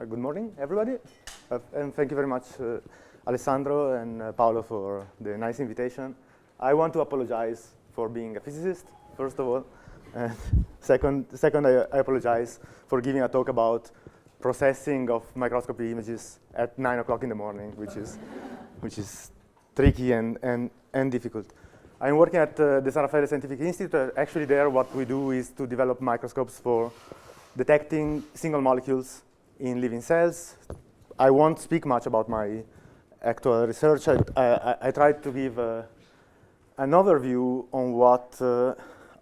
Good morning, everybody. And thank you very much, Alessandro and Paolo, for the nice invitation. I want to apologize for being a physicist, first of all. And second, I apologize for giving a talk about processing of microscopy images at 9 o'clock in the morning, which is tricky and difficult. I'm working at the San Raffaele Scientific Institute. Actually, there, what we do is to develop microscopes for detecting single molecules in living cells. I won't speak much about my actual research. I tried to give an overview on what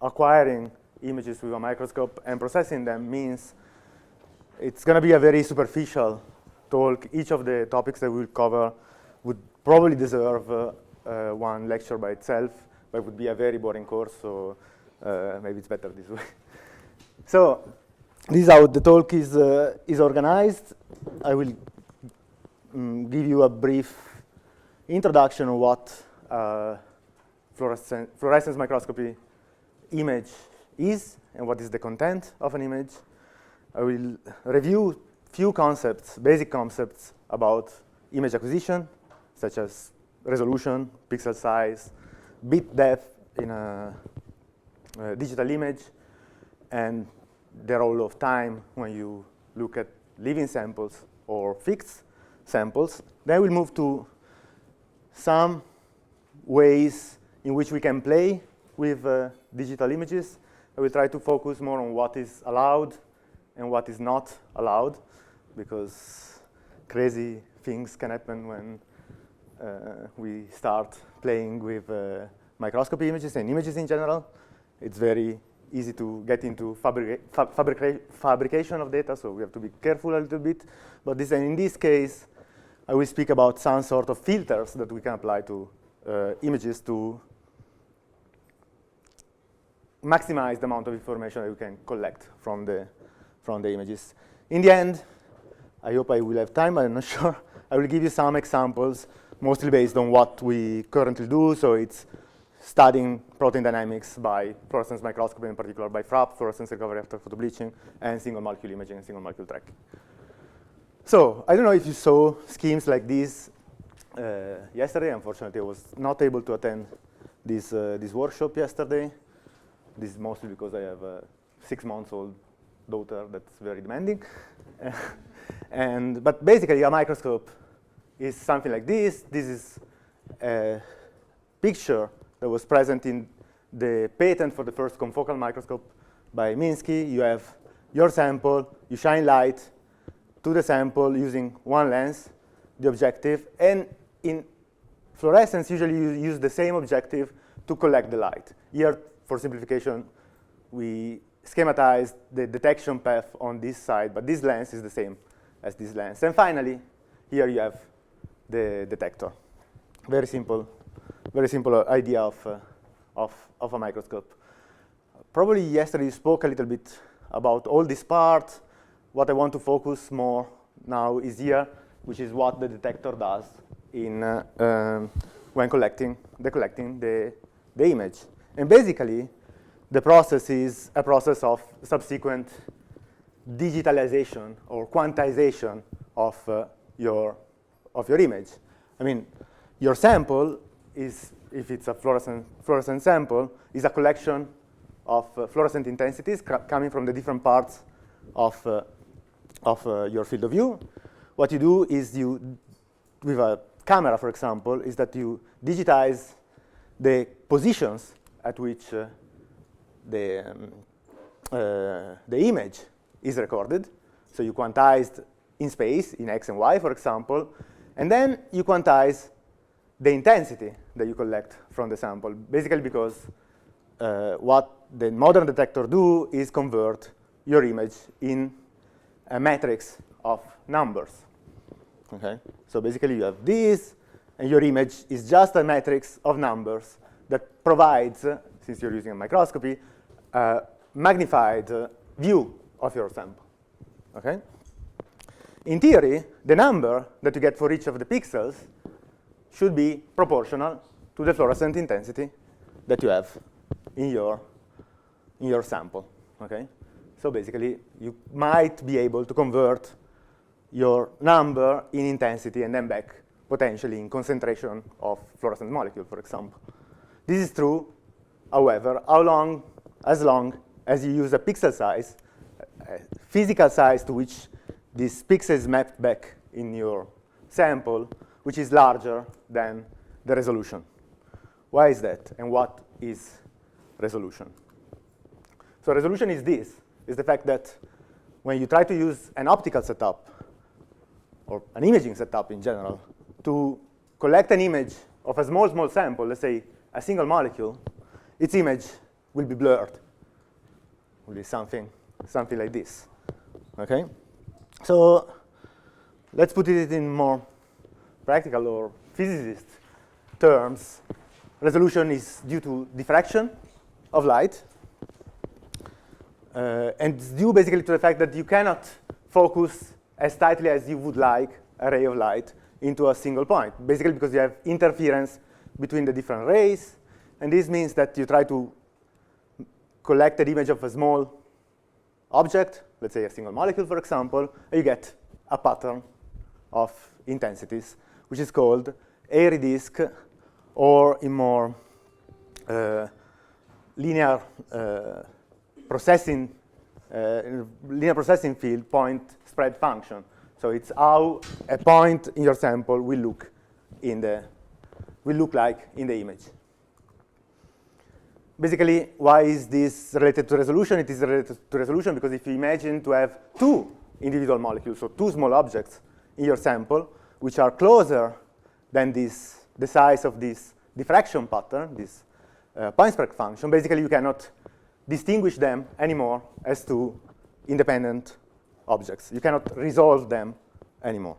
acquiring images with a microscope and processing them means. It's going to be a very superficial talk. Each of the topics that we'll cover would probably deserve one lecture by itself, but it would be a very boring course, so maybe it's better this way. So this is how the talk is organized. I will give you a brief introduction of what fluorescence microscopy image is and what is the content of an image. I will review few concepts, basic concepts about image acquisition, such as resolution, pixel size, bit depth in a digital image, and the role of time when you look at living samples or fixed samples. Then we'll move to some ways in which we can play with digital images. I will try to focus more on what is allowed and what is not allowed, because crazy things can happen when we start playing with microscopy images and images in general. It's very easy to get into fabrication of data, so we have to be careful a little bit. But in this case, I will speak about some sort of filters that we can apply to images to maximize the amount of information that we can collect from the images. In the end, I hope I will have time, I'm not sure. I will give you some examples, mostly based on what we currently do. So it's studying protein dynamics by fluorescence microscopy, in particular by FRAP, fluorescence recovery after photobleaching, and single molecule imaging and single molecule tracking. So I don't know if you saw schemes like this yesterday. Unfortunately, I was not able to attend this workshop yesterday. This is mostly because I have a 6-month-old daughter that's very demanding. But basically, a microscope is something like this. This is a picture that was present in the patent for the first confocal microscope by Minsky. You have your sample, you shine light to the sample using one lens, the objective, and in fluorescence, usually you use the same objective to collect the light. Here, for simplification, we schematized the detection path on this side, but this lens is the same as this lens. And finally, here you have the detector. Very simple idea of a microscope. Probably yesterday you spoke a little bit about all this part. What I want to focus more now is here, which is what the detector does in when collecting the image. And basically, the process is a process of subsequent digitalization or quantization of your image. I mean, your sample is, if it's a fluorescent sample, is a collection of fluorescent intensities coming from the different parts of your field of view. What you do is with a camera, for example, is that you digitize the positions at which the image is recorded. So you quantized in space, in X and Y, for example, and then you quantize the intensity that you collect from the sample, basically because what the modern detector do is convert your image in a matrix of numbers. Okay? So basically you have this, and your image is just a matrix of numbers that provides, since you're using a microscopy, a magnified view of your sample. Okay? In theory, the number that you get for each of the pixels should be proportional to the fluorescent intensity that you have in your sample. Okay? So basically, you might be able to convert your number in intensity and then back, potentially in concentration of fluorescent molecule, for example. This is true, however, as long as you use a pixel size, a physical size to which this pixel is mapped back in your sample, which is larger than the resolution. Why is that? And what is resolution? So resolution is this, is the fact that when you try to use an optical setup, or an imaging setup in general, to collect an image of a small, small sample, let's say a single molecule, its image will be blurred. Will be something like this. Okay? So let's put it in more practical or physicist terms. Resolution is due to diffraction of light. And it's due basically to the fact that you cannot focus as tightly as you would like a ray of light into a single point, basically because you have interference between the different rays. And this means that you try to collect an image of a small object, let's say a single molecule, for example, and you get a pattern of intensities, which is called airy disk, or in more linear processing field, point spread function. So it's how a point in your sample will look like in the image. Basically, why is this related to resolution? It is related to resolution because if you imagine to have two individual molecules, so two small objects in your sample, which are closer than the size of this diffraction pattern, this point spread function, basically you cannot distinguish them anymore as two independent objects. You cannot resolve them anymore.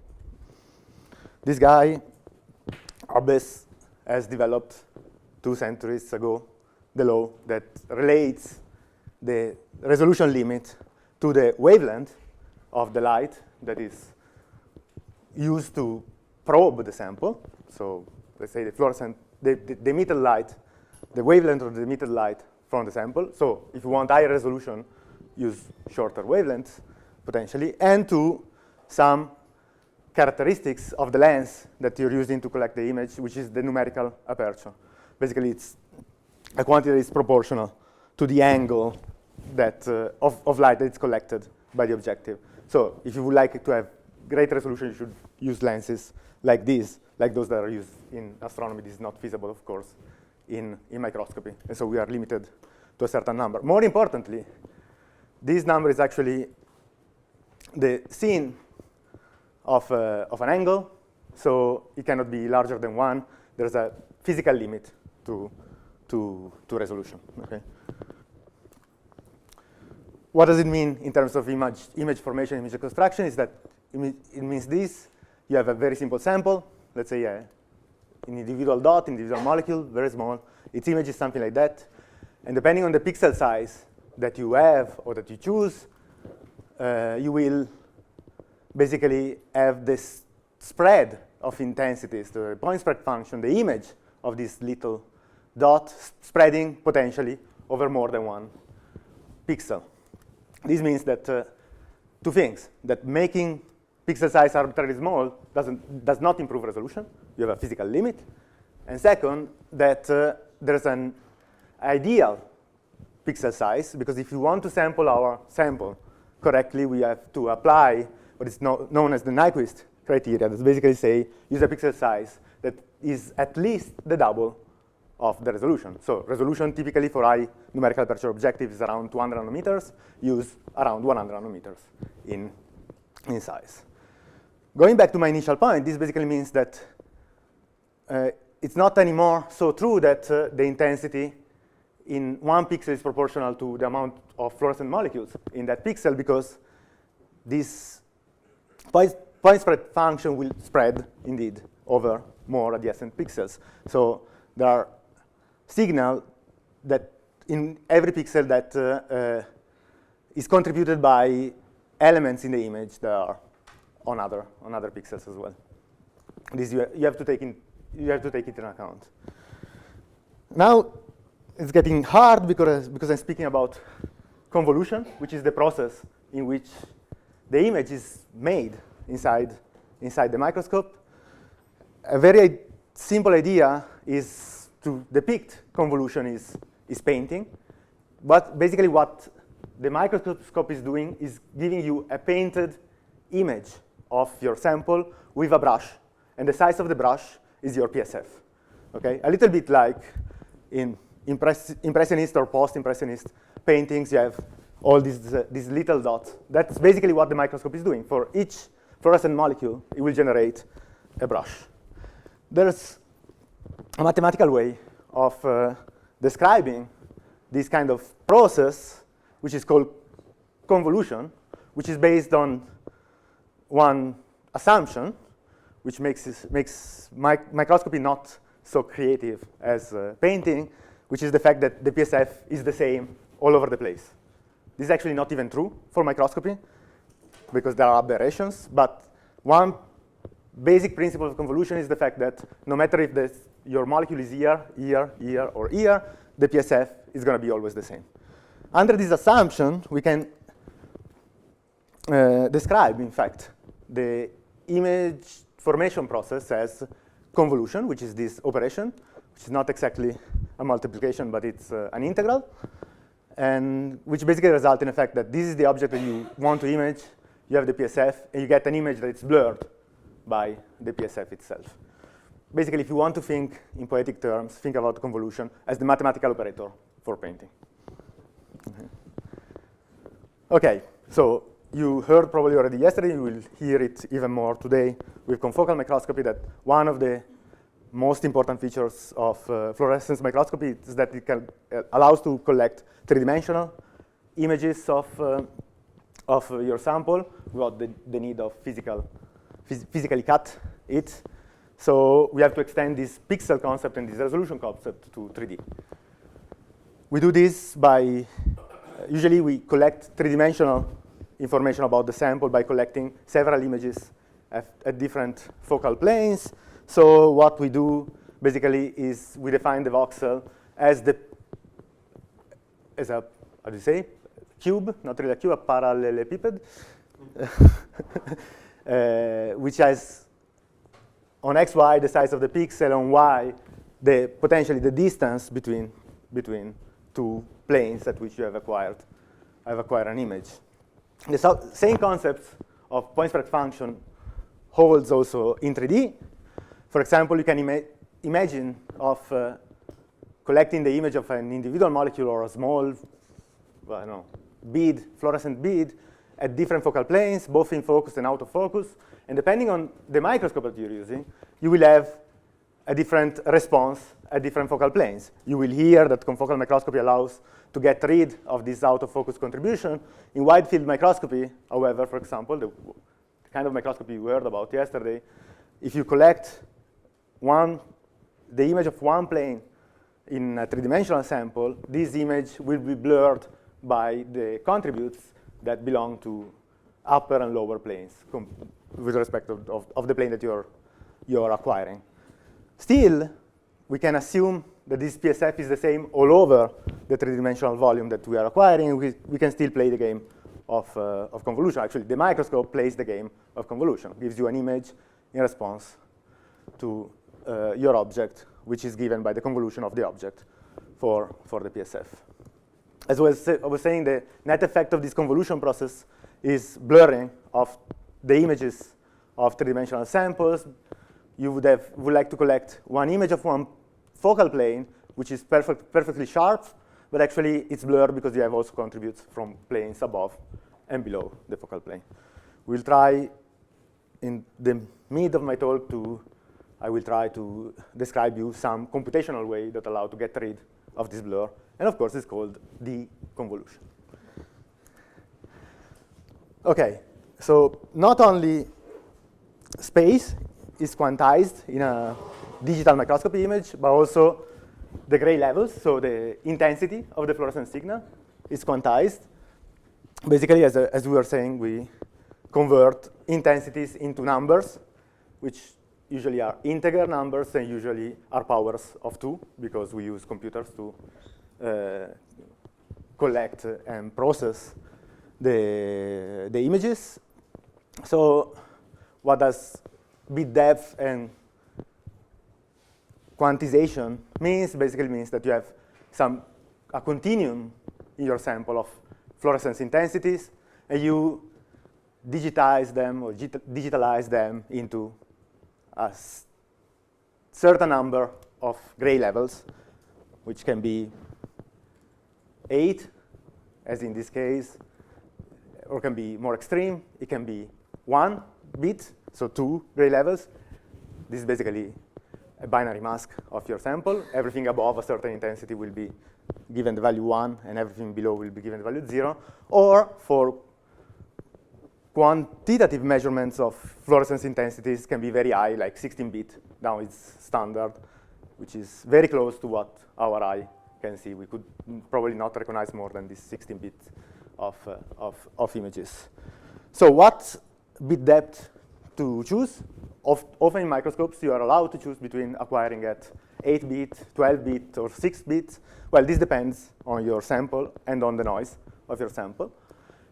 This guy, Abbes, has developed 2 centuries ago the law that relates the resolution limit to the wavelength of the light that is used to probe the sample. So let's say the emitted light, the wavelength of the emitted light from the sample. So if you want higher resolution, use shorter wavelengths, potentially, and to some characteristics of the lens that you're using to collect the image, which is the numerical aperture. Basically, it's a quantity that is proportional to the angle that, of light that is collected by the objective. So if you would like to have great resolution, you should use lenses like these, like those that are used in astronomy. This is not feasible, of course, in microscopy. And so we are limited to a certain number. More importantly, this number is actually the sin of an angle. So it cannot be larger than 1. There's a physical limit to resolution. Okay. What does it mean in terms of image formation, image construction? Is that it means this. You have a very simple sample. Let's say an individual dot, individual molecule, very small. Its image is something like that. And depending on the pixel size that you have or that you choose, you will basically have this spread of intensities, the point spread function, the image of this little dot spreading potentially over more than 1 pixel. This means that 2 things, that making pixel size arbitrarily small does not improve resolution. You have a physical limit. And second, that there's an ideal pixel size, because if you want to sample our sample correctly, we have to apply what is known as the Nyquist criteria. That's basically say, use a pixel size that is at least the double of the resolution. So resolution typically for high numerical aperture objective is around 200 nanometers. Use around 100 nanometers in size. Going back to my initial point, this basically means that it's not anymore so true that the intensity in 1 pixel is proportional to the amount of fluorescent molecules in that pixel, because this point spread function will spread, indeed, over more adjacent pixels. So there are signals that in every pixel that is contributed by elements in the image that are on other pixels as well. This you have to take it in account. Now it's getting hard because I'm speaking about convolution, which is the process in which the image is made inside the microscope. A very simple idea is to depict convolution is painting. But basically what the microscope is doing is giving you a painted image of your sample with a brush. And the size of the brush is your PSF. Okay? A little bit like in impressionist or post-impressionist paintings, you have all these little dots. That's basically what the microscope is doing. For each fluorescent molecule, it will generate a brush. There's a mathematical way of describing this kind of process, which is called convolution, which is based on one assumption, which makes microscopy not so creative as painting, which is the fact that the PSF is the same all over the place. This is actually not even true for microscopy, because there are aberrations. But one basic principle of convolution is the fact that no matter if your molecule is here, or here, the PSF is going to be always the same. Under this assumption, we can describe, in fact, the image formation process as convolution, which is this operation, which is not exactly a multiplication, but it's an integral, and which basically results in the fact that this is the object that you want to image, you have the PSF, and you get an image that is blurred by the PSF itself. Basically, if you want to think in poetic terms, think about convolution as the mathematical operator for painting. Okay, so you heard probably already yesterday, you will hear it even more today with confocal microscopy, that one of the most important features of fluorescence microscopy is that it allows to collect three-dimensional images of your sample without the need of physically cut it. So we have to extend this pixel concept and this resolution concept to 3D. We do this by, usually we collect three-dimensional information about the sample by collecting several images at different focal planes. So what we do basically is we define the voxel as a, how do you say, cube, not really a cube, a parallelepiped, which has on x, y, the size of the pixel, on y, potentially the distance between two planes at which you have acquired an image. The same concept of point spread function holds also in 3D. For example, you can imagine of collecting the image of an individual molecule or a small, well, I don't know, bead, fluorescent bead, at different focal planes, both in focus and out of focus. And depending on the microscope that you're using, you will have a different response at different focal planes. You will hear that confocal microscopy allows to get rid of this out of focus contribution. In wide field microscopy, however, for example, the kind of microscopy we heard about yesterday, if you collect the image of one plane in a three-dimensional sample, this image will be blurred by the contributes that belong to upper and lower planes with respect of the plane that you're acquiring. Still, we can assume that this PSF is the same all over the three-dimensional volume that we are acquiring. We can still play the game of convolution. Actually, the microscope plays the game of convolution, gives you an image in response to your object, which is given by the convolution of the object for the PSF. As I was saying, the net effect of this convolution process is blurring of the images of three-dimensional samples. You would like to collect one image of one focal plane, which is perfectly sharp, but actually it's blurred because you have also contributes from planes above and below the focal plane. We'll try in the mid of my talk I will try to describe you some computational way that allow to get rid of this blur. And of course, it's called deconvolution. Okay, so not only space is quantized in a digital microscopy image, but also the gray levels, so the intensity of the fluorescent signal is quantized. Basically, as we were saying, we convert intensities into numbers, which usually are integer numbers and usually are powers of 2, because we use computers to collect and process the images. So what does bit depth and quantization means. Basically means that you have a continuum in your sample of fluorescence intensities, and you digitize them or digitalize them into a certain number of gray levels, which can be 8, as in this case, or can be more extreme. It can be 1 bit, so 2 gray levels. This is basically a binary mask of your sample. Everything above a certain intensity will be given the value 1, and everything below will be given the value 0. Or for quantitative measurements of fluorescence intensities can be very high, like 16-bit. Now it's standard, which is very close to what our eye can see. We could probably not recognize more than this 16-bit of images. So what bit depth to choose? Often in microscopes, you are allowed to choose between acquiring at 8-bit, 12-bit, or 6-bit. Well, this depends on your sample and on the noise of your sample.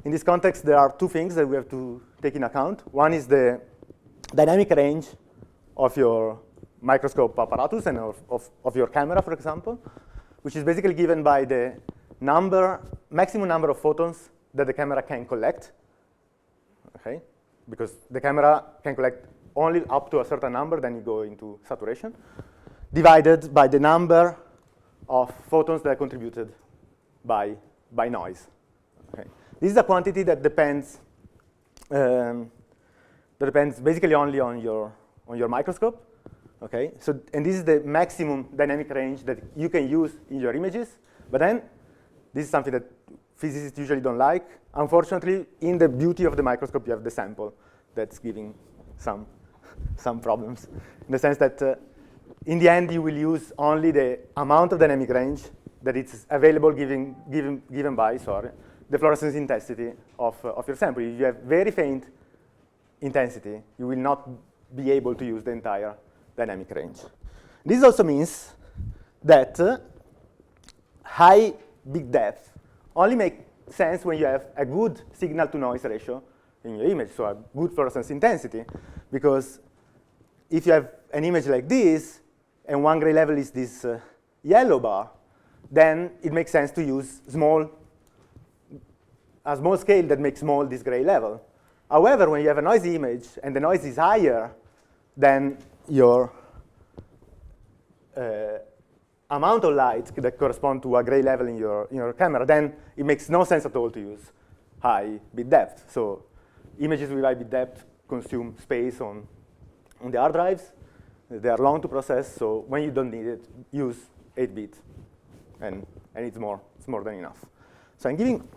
In this context, there are two things that we have to take into account. One is the dynamic range of your microscope apparatus and of your camera, for example, which is basically given by the maximum number of photons that the camera can collect, okay? Because the camera can collect only up to a certain number, then you go into saturation, divided by the number of photons that are contributed by noise. Okay. This is a quantity that depends basically only on your microscope. Okay, so and this is the maximum dynamic range that you can use in your images. But then this is something that physicists usually don't like. Unfortunately, in the beauty of the microscope, you have the sample that's giving some problems, in the sense that in the end, you will use only the amount of dynamic range that it's available given by the fluorescence intensity of your sample. If you have very faint intensity, you will not be able to use the entire dynamic range. This also means that high bit depth only makes sense when you have a good signal-to-noise ratio in your image, so a good fluorescence intensity, because if you have an image like this, and one gray level is this yellow bar, then it makes sense to use a small scale that makes small this gray level. However, when you have a noisy image and the noise is higher than your amount of light that correspond to a gray level in your camera, then it makes no sense at all to use high bit depth. So images with high bit depth consume space on the hard drives. They are long to process, so when you don't need it, use 8-bit, and it's more than enough. So I'm giving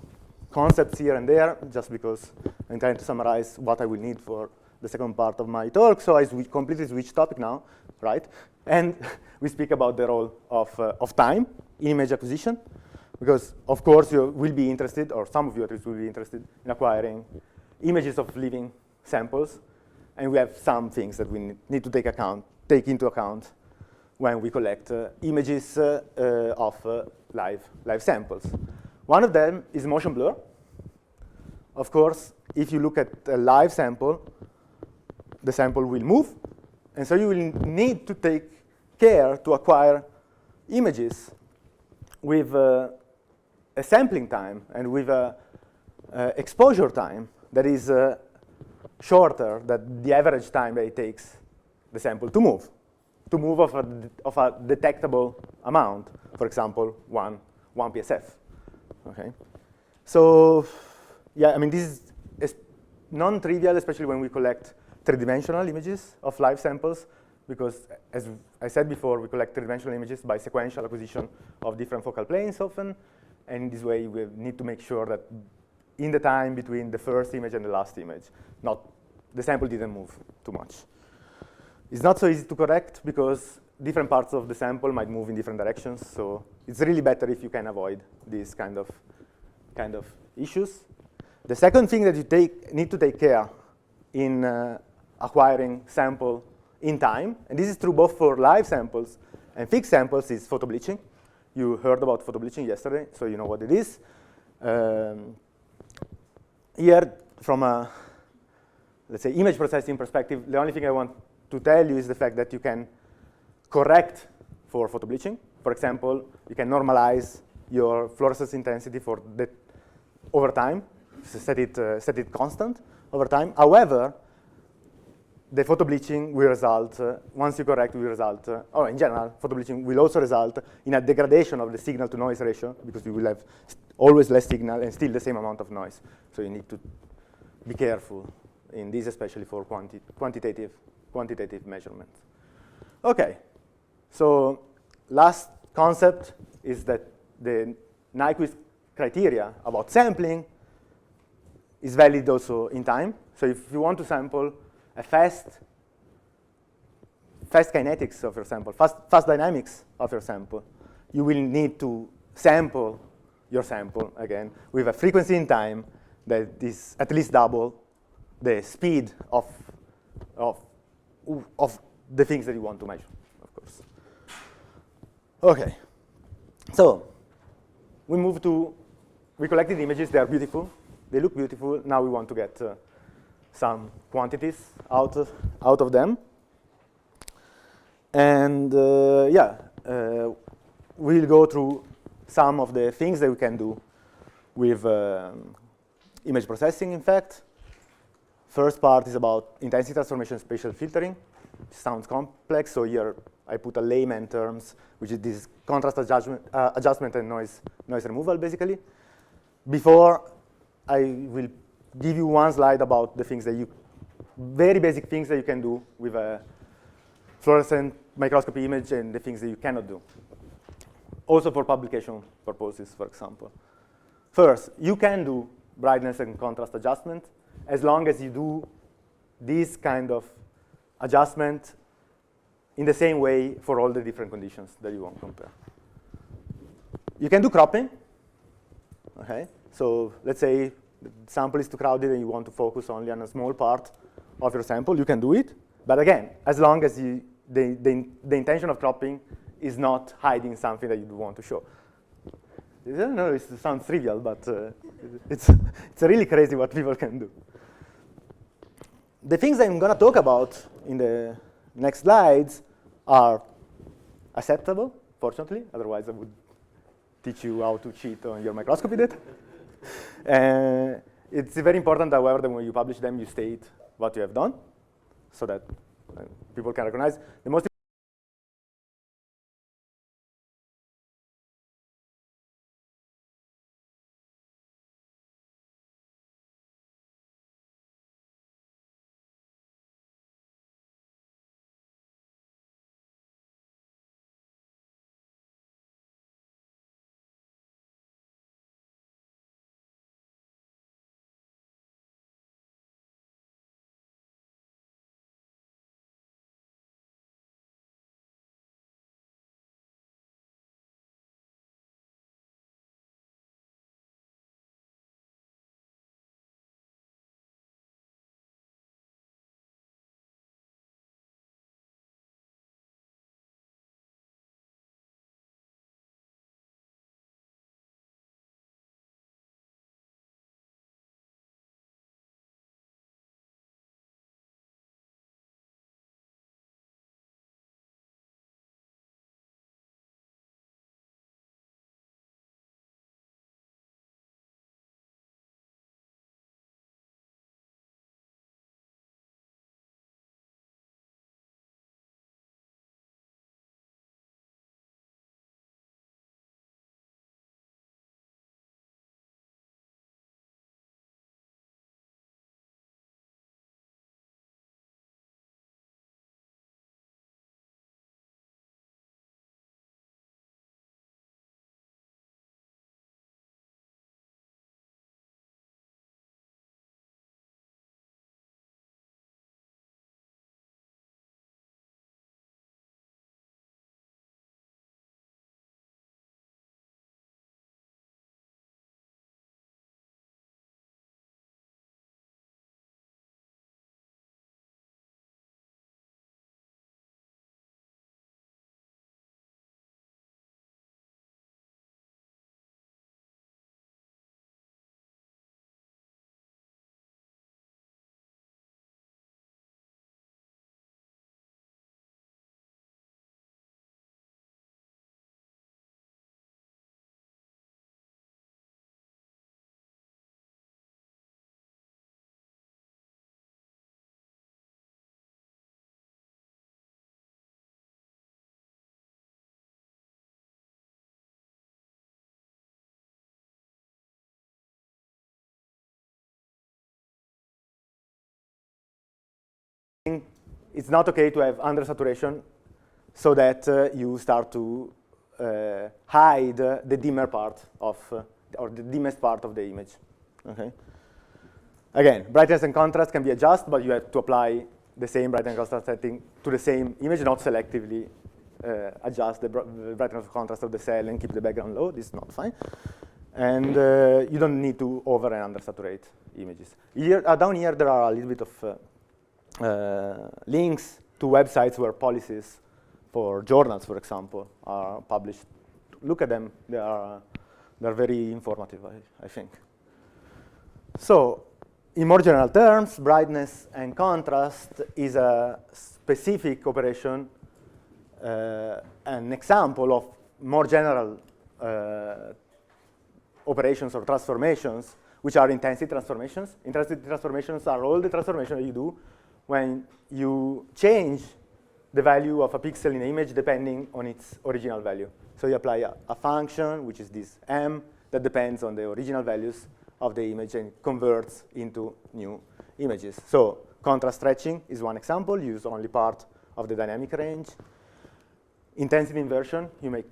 concepts here and there, just because I'm trying to summarize what I will need for the second part of my talk. So I completely switch topic now, right? And we speak about the role of time in image acquisition, because of course you will be interested, or some of you at least will be interested in acquiring images of living samples, and we have some things that we need to take into account when we collect images of live samples. One of them is motion blur. Of course, if you look at a live sample, the sample will move, and so you will need to take care to acquire images with a sampling time and with a exposure time that is shorter than the average time that it takes the sample to move of a detectable amount, for example, 1 PSF. Okay, so yeah, I mean this is non-trivial, especially when we collect three-dimensional images of live samples, because as I said before, we collect three-dimensional images by sequential acquisition of different focal planes often, and in this way we need to make sure that in the time between the first image and the last image, the sample didn't move too much. It's not so easy to correct because different parts of the sample might move in different directions, so it's really better if you can avoid these kind of issues. The second thing that you need to take care in acquiring sample in time, and this is true both for live samples and fixed samples, is photobleaching. You heard about photobleaching yesterday, so you know what it is. Here, from a let's say, image processing perspective, the only thing I want to tell you is the fact that you can correct for photobleaching. For example, you can normalize your fluorescence intensity for the over time, so set it constant over time. However, the photobleaching will result, once you correct, will result, or in general, photobleaching will also result in a degradation of the signal-to-noise ratio, because you will have always less signal and still the same amount of noise. So you need to be careful in this, especially for quantitative measurements. Okay, so last concept is that the Nyquist criteria about sampling is valid also in time. So if you want to sample a fast kinetics of your sample, fast dynamics of your sample, you will need to sample your sample, again, with a frequency in time that is at least double the speed of the things that you want to measure, of course. Okay, so we collected images. They are beautiful. They look beautiful. Now we want to get some quantities out of them. And we'll go through some of the things that we can do with image processing, in fact. First part is about intensity transformation spatial filtering. It sounds complex, so here I put a layman terms, which is this contrast adjustment and noise removal, basically. Before, I will give you one slide about the things that very basic things that you can do with a fluorescent microscopy image and the things that you cannot do. Also for publication purposes, for example. First, you can do brightness and contrast adjustment as long as you do this kind of adjustment in the same way for all the different conditions that you want to compare. You can do cropping. Okay, so let's say the sample is too crowded and you want to focus only on a small part of your sample, you can do it. But again, as long as the intention of cropping is not hiding something that you want to show. I don't know, it sounds trivial, but it's really crazy what people can do. The things that I'm going to talk about in the next slides are acceptable, fortunately. Otherwise, I would teach you how to cheat on your microscopy data. It's very important, however, that when you publish them, you state what you have done so that people can recognize. The most it's not okay to have undersaturation so that you start to hide the dimmer part of, or the dimmest part of the image. Okay. Again, brightness and contrast can be adjusted, but you have to apply the same brightness and contrast setting to the same image, not selectively adjust the brightness and contrast of the cell and keep the background low. This is not fine. And you don't need to over and undersaturate images. Here, down here, there are a little bit of links to websites where policies for journals, for example, are published. Look at them. They're very informative, I think. So, in more general terms, brightness and contrast is a specific operation, an example of more general operations or transformations, which are intensity transformations. Intensity transformations are all the transformations that you do when you change the value of a pixel in an image depending on its original value. So you apply a function, which is this m, that depends on the original values of the image and converts into new images. So contrast stretching is one example, use only part of the dynamic range. Intensity inversion, you make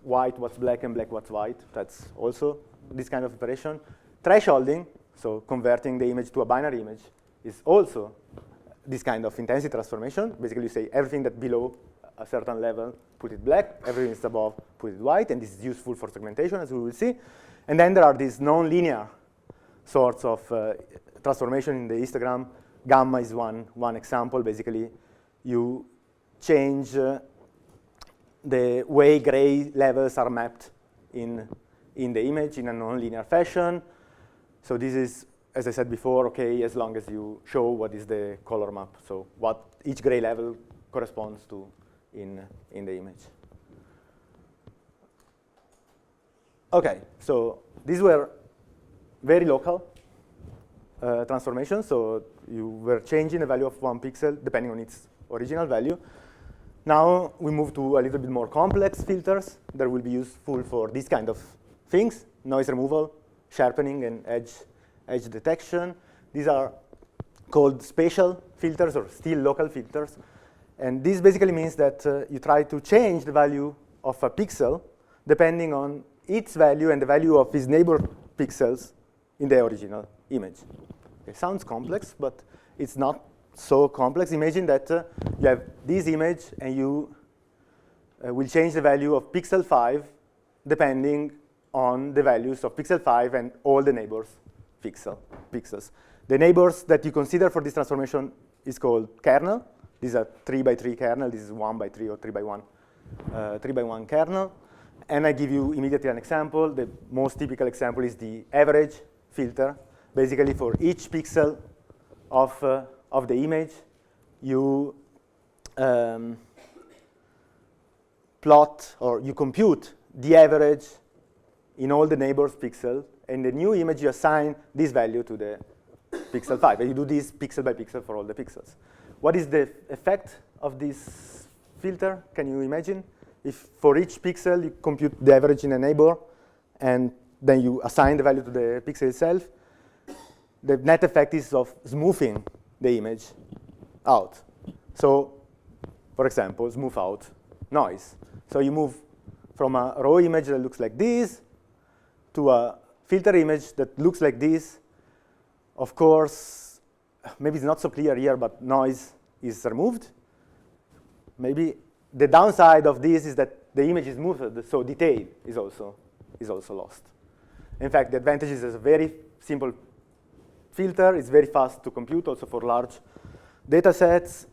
white what's black and black what's white. That's also this kind of operation. Thresholding, so converting the image to a binary image, is also this kind of intensity transformation. Basically, you say everything that's below a certain level, put it black. Everything that's above, put it white. And this is useful for segmentation, as we will see. And then there are these non-linear sorts of transformation in the histogram. Gamma is one example. Basically, you change the way gray levels are mapped in the image in a non-linear fashion. So this is, as I said before, okay, as long as you show what is the color map, so what each gray level corresponds to in the image. Okay, so these were very local transformations. So you were changing the value of one pixel depending on its original value. Now we move to a little bit more complex filters that will be useful for this kind of things: noise removal, sharpening, and edge detection. These are called spatial filters or still local filters. And this basically means that you try to change the value of a pixel depending on its value and the value of its neighbor pixels in the original image. It sounds complex, but it's not so complex. Imagine that you have this image and you will change the value of pixel 5 depending on the values of pixel 5 and all the neighbors pixels. The neighbors that you consider for this transformation is called kernel. This is a 3x3 kernel. This is 1x3 or 3x1, 3x1 kernel. And I give you immediately an example. The most typical example is the average filter. Basically, for each pixel of the image, you plot or you compute the average in all the neighbors pixel. In the new image, you assign this value to the pixel 5. And you do this pixel by pixel for all the pixels. What is the effect of this filter? Can you imagine? If for each pixel, you compute the average in a neighbor, and then you assign the value to the pixel itself, the net effect is of smoothing the image out. So, for example, smooth out noise. So you move from a raw image that looks like this to a filter image that looks like this. Of course, maybe it's not so clear here, but noise is removed. Maybe the downside of this is that the image is smoothed, so detail is also lost. In fact, the advantage is a very simple filter. It's very fast to compute, also for large data sets.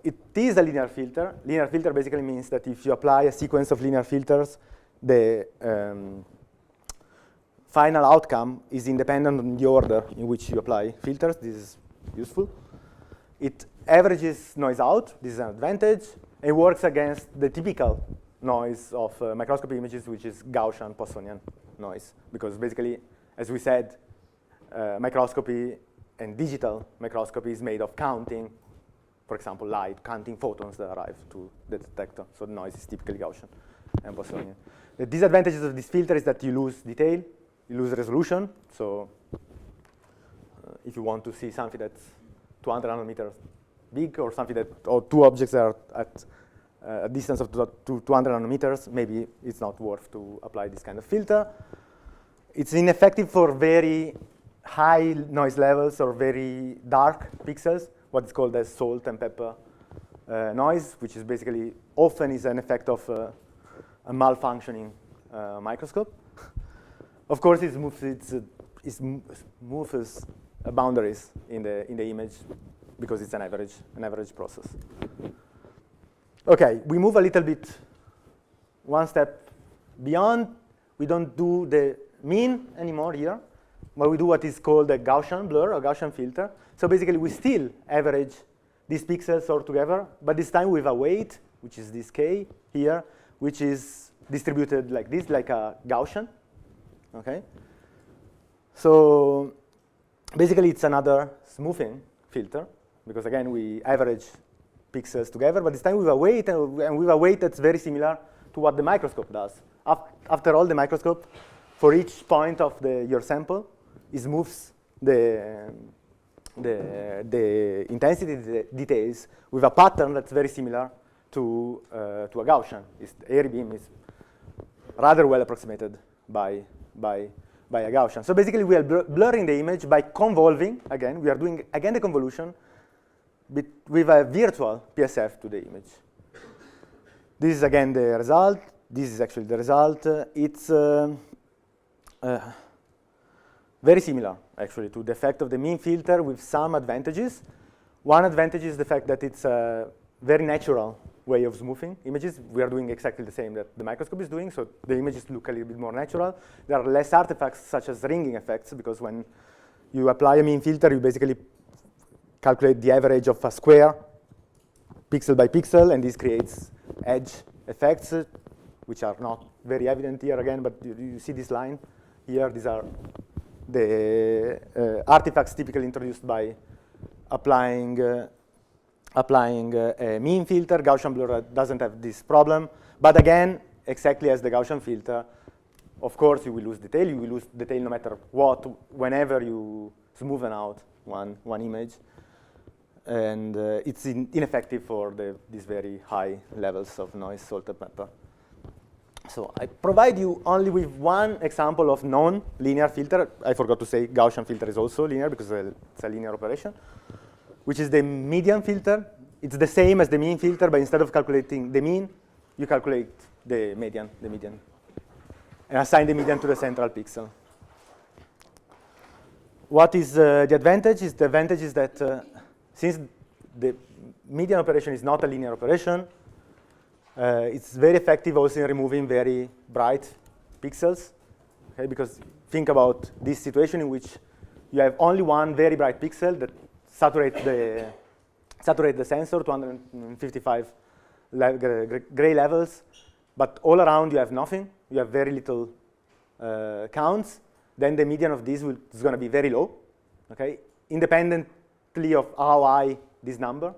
It is a linear filter. Linear filter basically means that if you apply a sequence of linear filters, the final outcome is independent on the order in which you apply filters. This is useful. It averages noise out. This is an advantage. It works against the typical noise of microscopy images, which is Gaussian Poissonian noise. Because basically, as we said, microscopy and digital microscopy is made of counting, for example, light, counting photons that arrive to the detector. So the noise is typically Gaussian and Poissonian. The disadvantages of this filter is that you lose detail, you lose resolution. So if you want to see something that's 200 nanometers big or something that, or two objects that are at a distance of 200 nanometers, maybe it's not worth to apply this kind of filter. It's ineffective for very high noise levels or very dark pixels, what is called as salt and pepper noise, which is basically often is an effect of a malfunctioning microscope. Of course, it moves boundaries in the image because it's an average process. Okay, we move a little bit one step beyond. We don't do the mean anymore here, but we do what is called a Gaussian blur, a Gaussian filter. So basically, we still average these pixels all together, but this time with a weight, which is this k here, which is distributed like this, like a Gaussian. Okay. So basically, it's another smoothing filter because again, we average pixels together, but this time with a weight, and with a weight that's very similar to what the microscope does. After all, the microscope, for each point of your sample, it smooths the intensity details with a pattern that's very similar to a Gaussian. The airy beam is rather well approximated by a Gaussian. So basically, we are blurring the image by convolving. Again, we are doing again the convolution with a virtual PSF to the image. This is again the result. This is actually the result. It's very similar, actually, to the effect of the mean filter with some advantages. One advantage is the fact that it's a very natural way of smoothing images. We are doing exactly the same that the microscope is doing, so the images look a little bit more natural. There are less artifacts, such as ringing effects, because when you apply a mean filter, you basically calculate the average of a square pixel by pixel, and this creates edge effects, which are not very evident here again, but you see this line here. These are the artifacts typically introduced by applying a mean filter. Gaussian blur doesn't have this problem, but again, exactly as the Gaussian filter, of course, you will lose detail. You will lose detail no matter what, whenever you smoothen out one image. And it's ineffective for these very high levels of noise, salt and pepper. So I provide you only with one example of non-linear filter. I forgot to say Gaussian filter is also linear because it's a linear operation, which is the median filter. It's the same as the mean filter, but instead of calculating the mean, you calculate the median, and assign the median to the central pixel. What is the advantage? The advantage is that since the median operation is not a linear operation, it's very effective also in removing very bright pixels. Okay, because think about this situation in which you have only one very bright pixel that saturates the sensor to 155 gray levels, but all around you have nothing. You have very little counts. Then the median of this is going to be very low, okay, independently of how high this number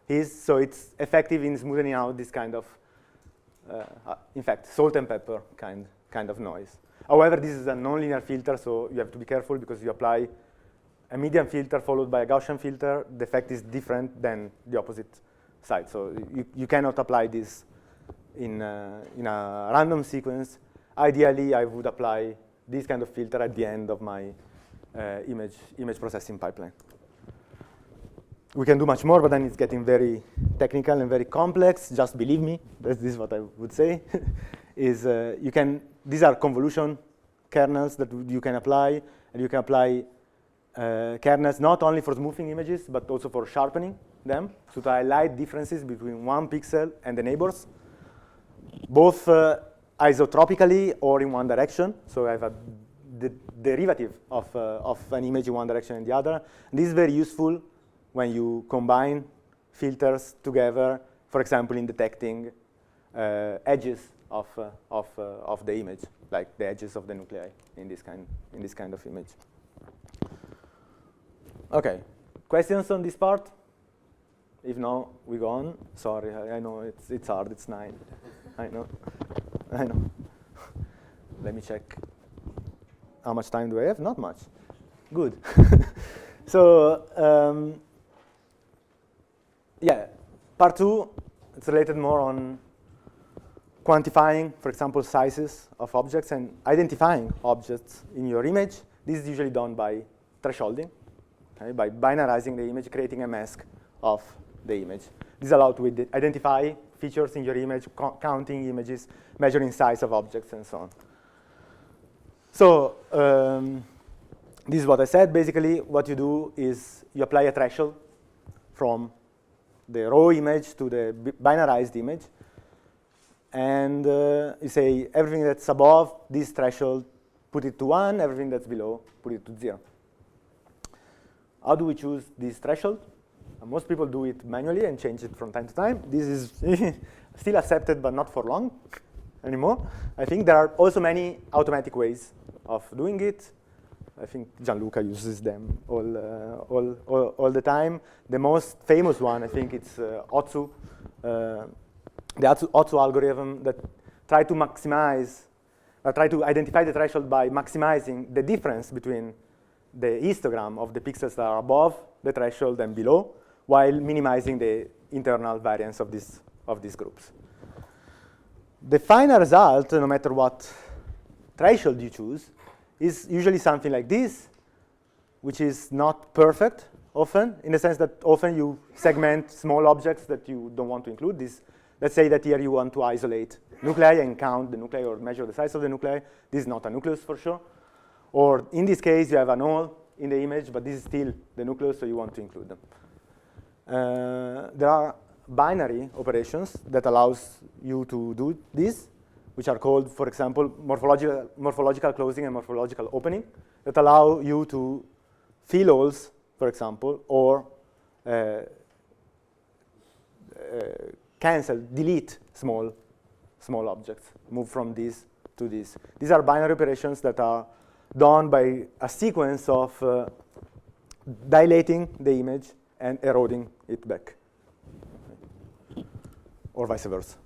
is. So it's effective in smoothing out this kind of, in fact, salt and pepper kind of noise. However, this is a nonlinear filter, so you have to be careful because you apply a median filter followed by a Gaussian filter. The effect is different than the opposite side. So you cannot apply this in a random sequence. Ideally, I would apply this kind of filter at the end of my image processing pipeline. We can do much more, but then it's getting very technical and very complex. Just believe me, this is what I would say. These are convolution kernels that you can apply, and you can apply kernels not only for smoothing images, but also for sharpening them, so to highlight differences between one pixel and the neighbors, both isotropically or in one direction. So I have the derivative of an image in one direction and the other. And this is very useful when you combine filters together, for example, in detecting edges of the image, like the edges of the nuclei in this kind of image. Okay, questions on this part? If no, we go on. Sorry, I know it's hard. It's 9. I know. Let me check. How much time do I have? Not much. Good. So yeah, part 2, it's related more on quantifying, for example, sizes of objects and identifying objects in your image. This is usually done by thresholding, okay, by binarizing the image, creating a mask of the image. This allows to identify features in your image, counting images, measuring size of objects, and so on. So this is what I said. Basically, what you do is you apply a threshold from the raw image to the binarized image. And you say everything that's above this threshold, put it to 1. Everything that's below, put it to 0. How do we choose this threshold? Most people do it manually and change it from time to time. This is still accepted, but not for long anymore. I think there are also many automatic ways of doing it. I think Gianluca uses them all the time. The most famous one, I think, it's Otsu. The Otsu algorithm that try to maximize, try to identify the threshold by maximizing the difference between the histogram of the pixels that are above the threshold and below, while minimizing the internal variance of these groups. The final result, no matter what threshold you choose, is usually something like this, which is not perfect often, in the sense that often you segment small objects that you don't want to include. Let's say that here you want to isolate nuclei and count the nuclei or measure the size of the nuclei. This is not a nucleus for sure. Or in this case, you have a null in the image, but this is still the nucleus, so you want to include them. There are binary operations that allows you to do this, which are called, for example, morphological closing and morphological opening, that allow you to fill holes, for example, or cancel, delete small objects, move from this to this. These are binary operations that are done by a sequence of dilating the image and eroding it back, or vice versa.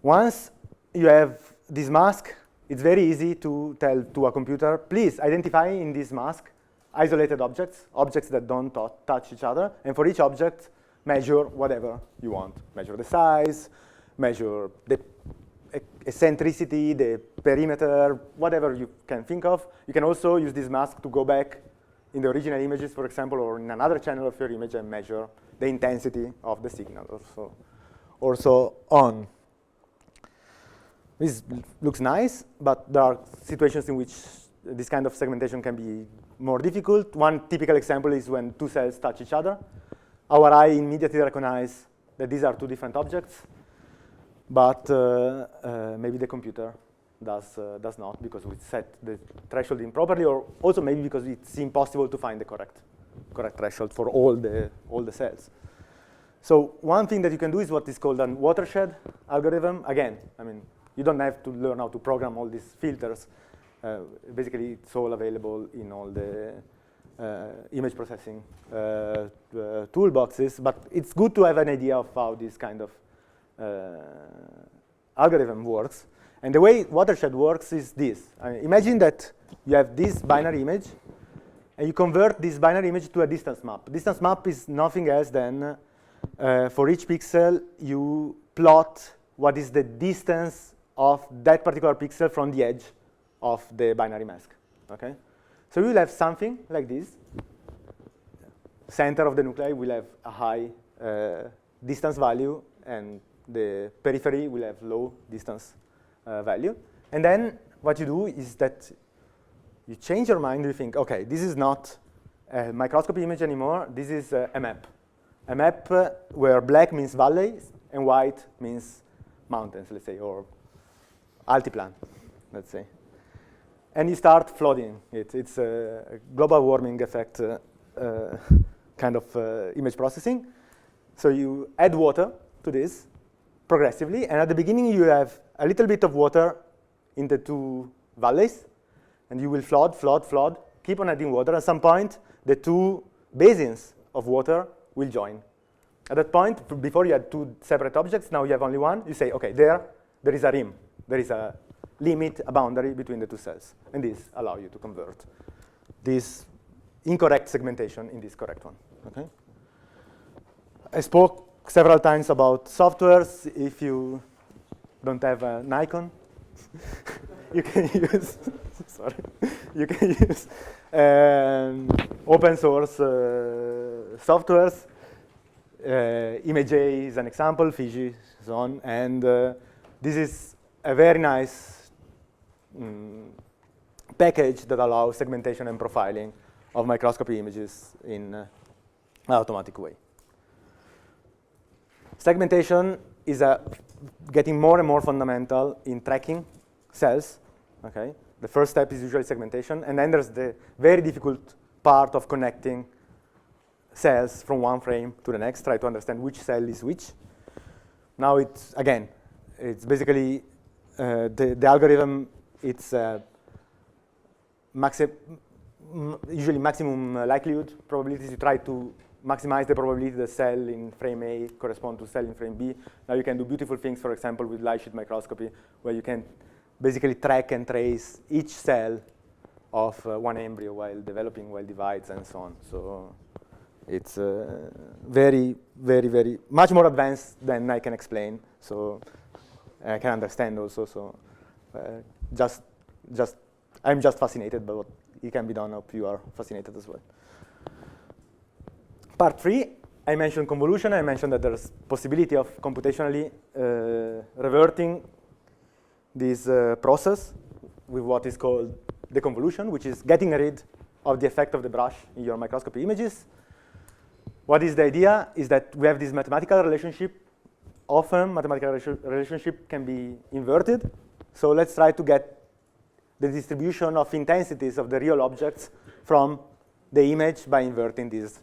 Once you have this mask, it's very easy to tell to a computer, please identify in this mask isolated objects that don't touch each other, and for each object, measure whatever you want. Measure the size, measure the eccentricity, the perimeter, whatever you can think of. You can also use this mask to go back in the original images, for example, or in another channel of your image and measure the intensity of the signal, or so on. This looks nice, but there are situations in which this kind of segmentation can be more difficult. One typical example is when two cells touch each other. Our eye immediately recognizes that these are two different objects, but maybe the computer does not, because we set the threshold improperly, or also maybe because it's impossible to find the correct threshold for all the cells. So one thing that you can do is what is called a watershed algorithm. Again, I mean, you don't have to learn how to program all these filters. Basically, it's all available in all the image processing toolboxes, but it's good to have an idea of how this kind of algorithm works. And the way Watershed works is this. Imagine that you have this binary image, and you convert this binary image to a distance map. Distance map is nothing else than, for each pixel, you plot what is the distance of that particular pixel from the edge of the binary mask. Okay? So we will have something like this. Center of the nuclei will have a high distance value, and the periphery will have low distance value. And then what you do is that you change your mind. You think, okay, this is not a microscopy image anymore. This is a map. A map where black means valleys and white means mountains, let's say, or altiplan, let's say. And you start flooding it. It's a global warming effect kind of image processing. So you add water to this progressively, and at the beginning you have a little bit of water in the two valleys, and you will flood, keep on adding water. At some point, the two basins of water will join. At that point, before you had two separate objects, now you have only one. You say, okay, there is a rim. There is a limit, a boundary between the two cells. And this allows you to convert this incorrect segmentation in this correct one. Okay? I spoke several times about softwares. If you don't have an icon, you can use, sorry, you can use open source softwares. ImageJ is an example, Fiji, so on, and this is a very nice package that allows segmentation and profiling of microscopy images in an automatic way. Segmentation is getting more and more fundamental in tracking cells. Okay, the first step is usually segmentation, and then there's the very difficult part of connecting cells from one frame to the next, try to understand which cell is which. Now it's basically the algorithm. It's usually maximum likelihood probabilities. You try to maximize the probability the cell in frame A correspond to cell in frame B. Now you can do beautiful things, for example, with light sheet microscopy, where you can basically track and trace each cell of one embryo while developing, while divides, and so on. So it's very, very, very much more advanced than I can explain. So I can understand also. So I'm just fascinated by what it can be done. I hope you are fascinated as well. Part 3, I mentioned convolution. I mentioned that there's possibility of computationally reverting this process with what is called deconvolution, which is getting rid of the effect of the brush in your microscopy images. What is the idea? Is that we have this mathematical relationship. Often, mathematical relationship can be inverted. So let's try to get the distribution of intensities of the real objects from the image by inverting this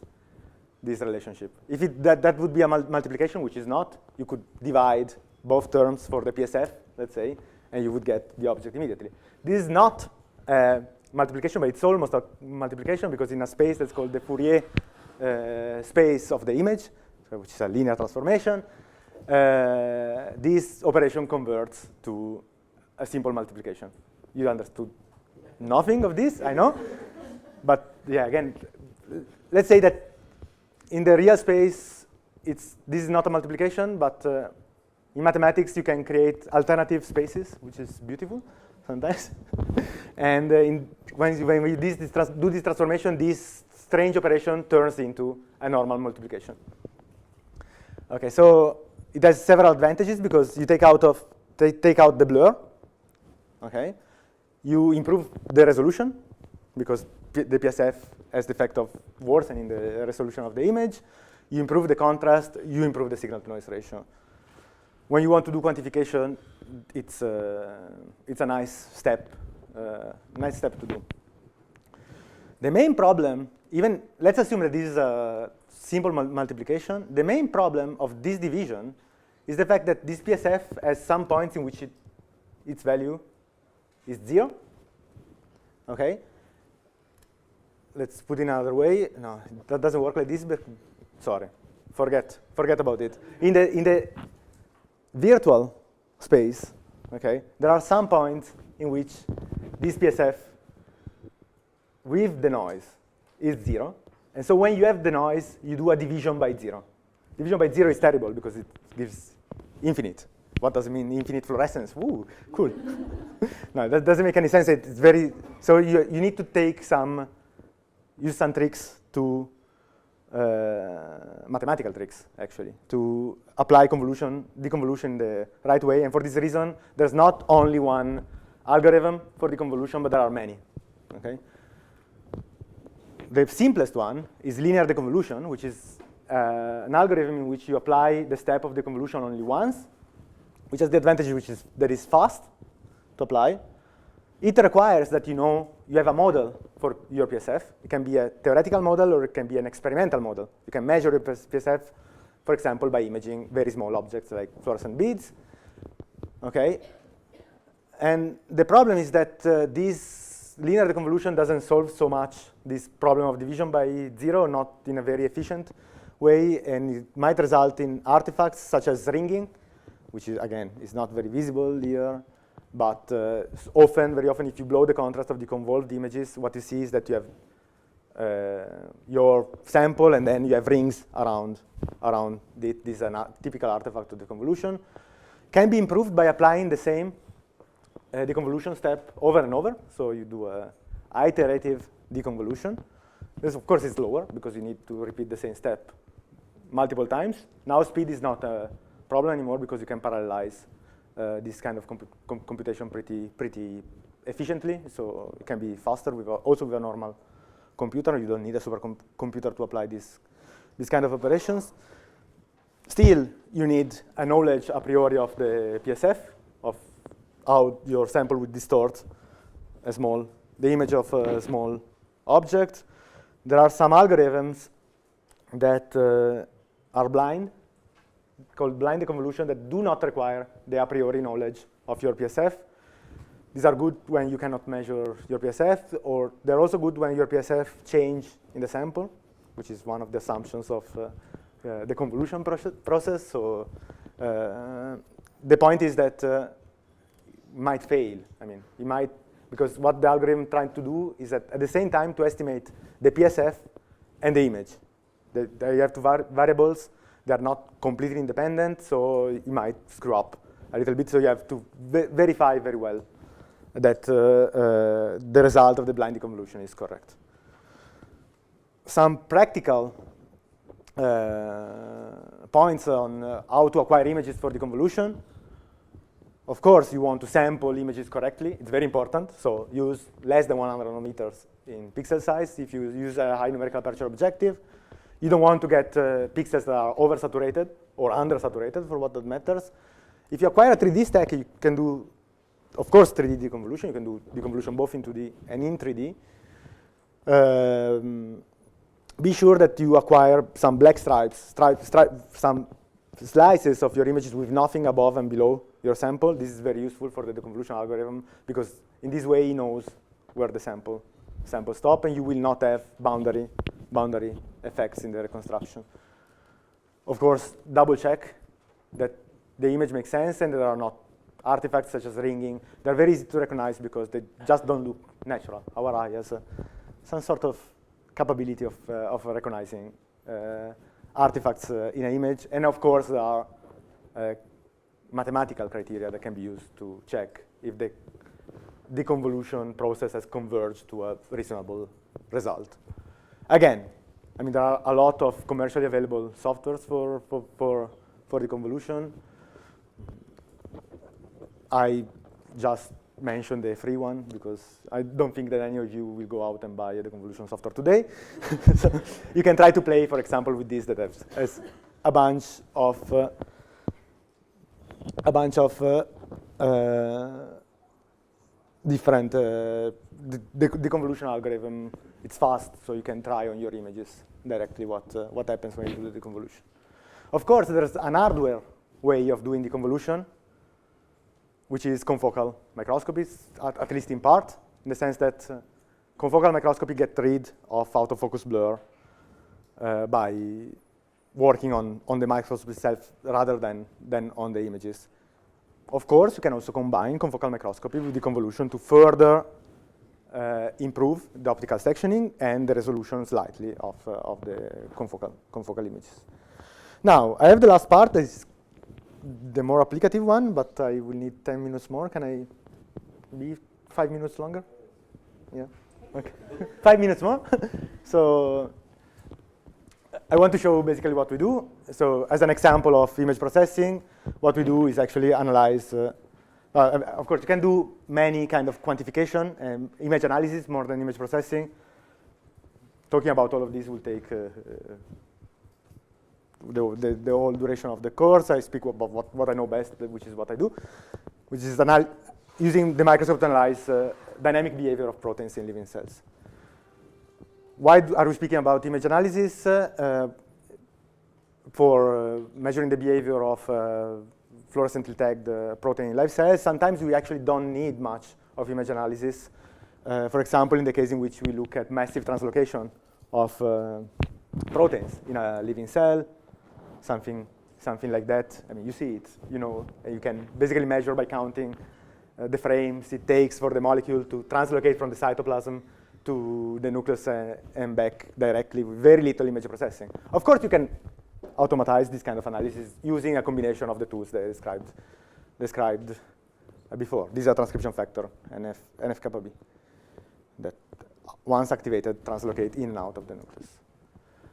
relationship. If that would be a multiplication, which is not, you could divide both terms for the PSF, let's say, and you would get the object immediately. This is not multiplication, but it's almost a multiplication, because in a space that's called the Fourier space of the image, which is a linear transformation, this operation converts to a simple multiplication. You understood nothing of this, I know. But yeah, again, let's say that in the real space, this is not a multiplication, but in mathematics, you can create alternative spaces, which is beautiful sometimes. And when we do this transformation, this strange operation turns into a normal multiplication. Okay, so it has several advantages, because you take out the blur. Okay, you improve the resolution, because the PSF has the effect of worsening the resolution of the image. You improve the contrast. You improve the signal-to-noise ratio. When you want to do quantification, it's a nice step to do. The main problem, even let's assume that this is a simple multiplication. The main problem of this division is the fact that this PSF has some points in which its value is 0. Okay. Let's put it another way. No, that doesn't work like this. But sorry, forget about it. In the virtual space, okay, there are some points in which this PSF with the noise is 0. And so when you have the noise, you do a division by 0. Division by 0 is terrible, because it gives infinite. What does it mean, infinite fluorescence? Woo, cool. No, that doesn't make any sense. It's very, so you need to use some tricks to, mathematical tricks, actually, to apply deconvolution in the right way. And for this reason, there's not only one algorithm for deconvolution, but there are many. Okay. The simplest one is linear deconvolution, which is an algorithm in which you apply the step of deconvolution only once, which has the advantage that is fast to apply. It requires that you have a model for your PSF. It can be a theoretical model, or it can be an experimental model. You can measure your PSF, for example, by imaging very small objects like fluorescent beads. Okay. And the problem is that this linear deconvolution doesn't solve so much this problem of division by 0, not in a very efficient way, and it might result in artifacts such as ringing, which is, again, is not very visible here. But very often, if you blow the contrast of the convolved images, what you see is that you have your sample, and then you have rings around around this is a typical artifact of deconvolution. Can be improved by applying the same deconvolution step over and over. So you do a iterative deconvolution. This, of course, is slower because you need to repeat the same step multiple times. Now speed is not a problem anymore because you can parallelize this kind of computation pretty efficiently. So it can be faster also with a normal computer. You don't need a supercomputer to apply this kind of operations. Still, you need a knowledge a priori of the PSF, of how your sample would distort the image of a small object. There are some algorithms that are blind, called blind deconvolution, that do not require the a priori knowledge of your PSF. These are good when you cannot measure your PSF, or they're also good when your PSF change in the sample, which is one of the assumptions of the convolution process. So the point is that it might fail. I mean, it might, because what the algorithm trying to do is at the same time to estimate the PSF and the image. You have two variables. They are not completely independent, so you might screw up a little bit. So you have to verify very well that the result of the blind deconvolution is correct. Some practical points on how to acquire images for deconvolution. Of course, you want to sample images correctly. It's very important. So use less than 100 nanometers in pixel size if you use a high numerical aperture objective. You don't want to get pixels that are oversaturated or undersaturated for what that matters. If you acquire a 3D stack, you can do, of course, 3D deconvolution. You can do deconvolution both in 2D and in 3D. Be sure that you acquire some black stripes, some slices of your images with nothing above and below your sample. This is very useful for the deconvolution algorithm because in this way he knows where the sample stops, and you will not have boundary effects in the reconstruction. Of course, double check that the image makes sense and there are not artifacts such as ringing. They're very easy to recognize because they just don't look natural. Our eye has some sort of capability of recognizing artifacts in an image. And of course, there are mathematical criteria that can be used to check if the deconvolution process has converged to a reasonable result. Again, I mean, there are a lot of commercially available softwares for deconvolution. I just mentioned the free one because I don't think that any of you will go out and buy a deconvolution software today. So you can try to play, for example, with this that has a bunch of different deconvolution algorithm. It's fast, so you can try on your images directly what happens when you do the deconvolution. Of course, there's an hardware way of doing deconvolution, which is confocal microscopy, at least in part, in the sense that confocal microscopy gets rid of out-of-focus blur by working on the microscope itself rather than on the images. Of course, you can also combine confocal microscopy with deconvolution to further improve the optical sectioning and the resolution slightly of the confocal images. Now, I have the last part. That is the more applicative one, but I will need 10 minutes more. Can I be 5 minutes longer? Yeah, okay. 5 minutes more. So I want to show basically what we do. So as an example of image processing, what we do is actually analyze, of course, you can do many kind of quantification and image analysis more than image processing. Talking about all of this will take the whole duration of the course. I speak about what I know best, which is what I do, which is using the microscope to analyze dynamic behavior of proteins in living cells. Why are we speaking about image analysis? For measuring the behavior of fluorescently tagged protein in live cells. Sometimes we actually don't need much of image analysis. For example, in the case in which we look at massive translocation of proteins in a living cell, something like that. I mean, you see it, you know, you can basically measure by counting the frames it takes for the molecule to translocate from the cytoplasm to the nucleus and back directly with very little image processing. Of course, you can automatize this kind of analysis using a combination of the tools that I described before. These are transcription factor, NF kappa B, that once activated, translocate in and out of the nucleus.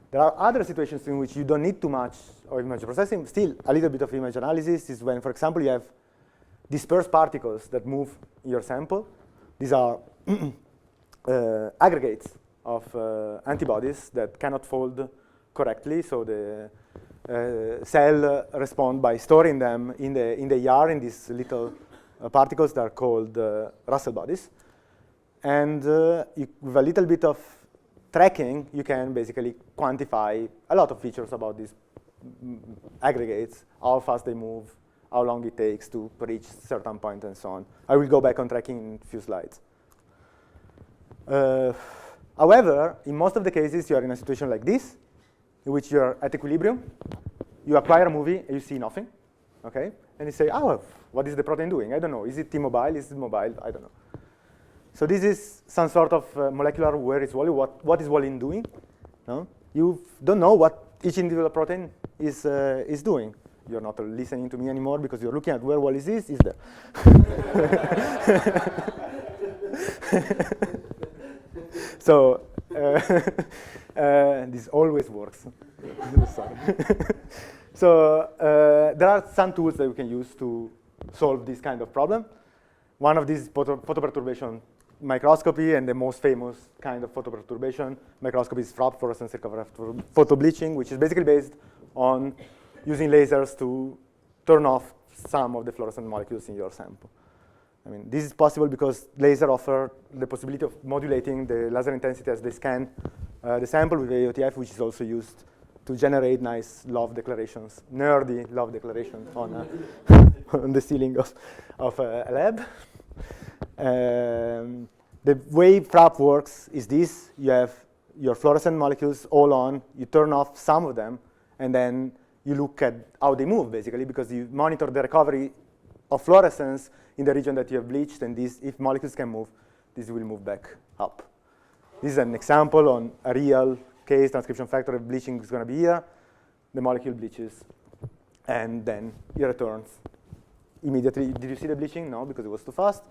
There are other situations in which you don't need too much of image processing. Still, a little bit of image analysis is when, for example, you have dispersed particles that move in your sample. These are aggregates of antibodies that cannot fold correctly, so the cell respond by storing them in the ER in these little particles that are called Russell bodies. And with a little bit of tracking, you can basically quantify a lot of features about these aggregates, how fast they move, how long it takes to reach a certain point, and so on. I will go back on tracking in a few slides. However, in most of the cases, you are in a situation like this, in which you're at equilibrium. You acquire a movie, and you see nothing, okay? And you say, oh, what is the protein doing? I don't know. Is it immobile? Is it mobile? I don't know. So this is some sort of molecular where is Wally, what is Wally doing? No? You don't know what each individual protein is doing. You're not listening to me anymore because you're looking at where Wally is there. So this always works. So there are some tools that we can use to solve this kind of problem. One of these is photo-perturbation microscopy, and the most famous kind of photo-perturbation microscopy is FRAP, fluorescence recovery after photo-bleaching, which is basically based on using lasers to turn off some of the fluorescent molecules in your sample. I mean, this is possible because lasers offer the possibility of modulating the laser intensity as they scan the sample with AOTF, which is also used to generate nice love declarations, nerdy love declarations on, on the ceiling of a lab. The way FRAP works is this. You have your fluorescent molecules all on. You turn off some of them, and then you look at how they move, basically, because you monitor the recovery of fluorescence in the region that you have bleached, and this, if molecules can move, this will move back up. This is an example on a real case. Transcription factor of bleaching is going to be here. The molecule bleaches, and then it returns immediately. Did you see the bleaching? No, because it was too fast.